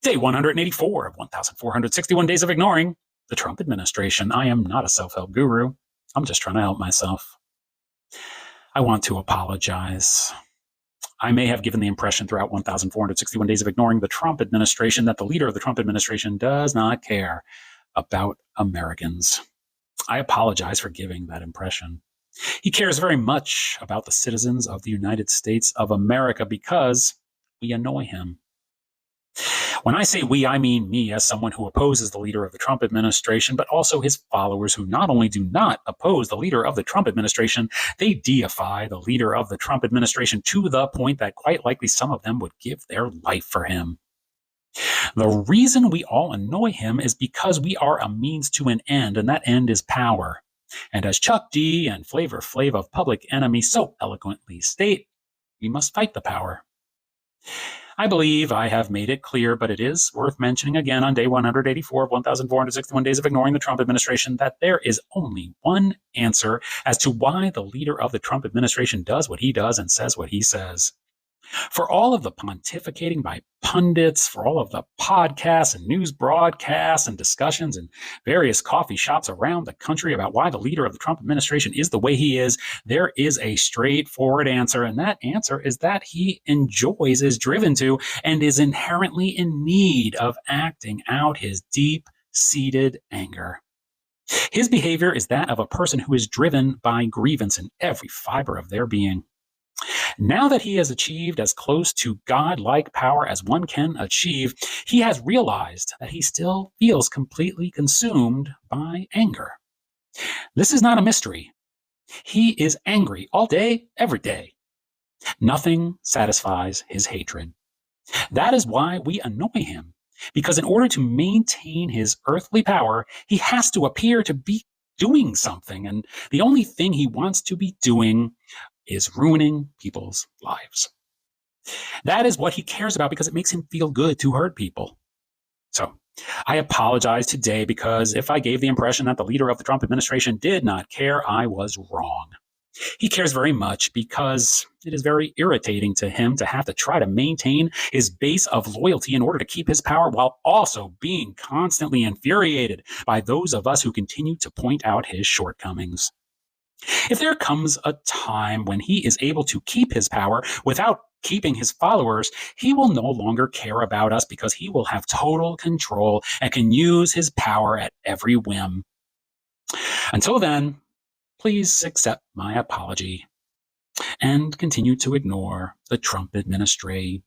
Day 184 of 1,461 days of ignoring the Trump administration. I am not a self-help guru. I'm just trying to help myself. I want to apologize. I may have given the impression throughout 1,461 days of ignoring the Trump administration that the leader of the Trump administration does not care about Americans. I apologize for giving that impression. He cares very much about the citizens of the United States of America because we annoy him. When I say we, I mean me as someone who opposes the leader of the Trump administration, but also his followers who not only do not oppose the leader of the Trump administration, they deify the leader of the Trump administration to the point that quite likely some of them would give their life for him. The reason we all annoy him is because we are a means to an end, and that end is power. And as Chuck D and Flavor Flav of Public Enemy so eloquently state, we must fight the power. I believe I have made it clear, but it is worth mentioning again on day 184 of 1,461 days of ignoring the Trump administration that there is only one answer as to why the leader of the Trump administration does what he does and says what he says. For all of the pontificating by pundits, for all of the podcasts and news broadcasts and discussions in various coffee shops around the country about why the leader of the Trump administration is the way he is, there is a straightforward answer, and that answer is that he enjoys, is driven to, and is inherently in need of acting out his deep-seated anger. His behavior is that of a person who is driven by grievance in every fiber of their being. Now that he has achieved as close to God-like power as one can achieve, he has realized that he still feels completely consumed by anger. This is not a mystery. He is angry all day, every day. Nothing satisfies his hatred. That is why we annoy him, because in order to maintain his earthly power, he has to appear to be doing something, and the only thing he wants to be doing is ruining people's lives. That is what he cares about because it makes him feel good to hurt people. So I apologize today because if I gave the impression that the leader of the Trump administration did not care, I was wrong. He cares very much because it is very irritating to him to have to try to maintain his base of loyalty in order to keep his power while also being constantly infuriated by those of us who continue to point out his shortcomings. If there comes a time when he is able to keep his power without keeping his followers, he will no longer care about us because he will have total control and can use his power at every whim. Until then, please accept my apology and continue to ignore the Trump administration.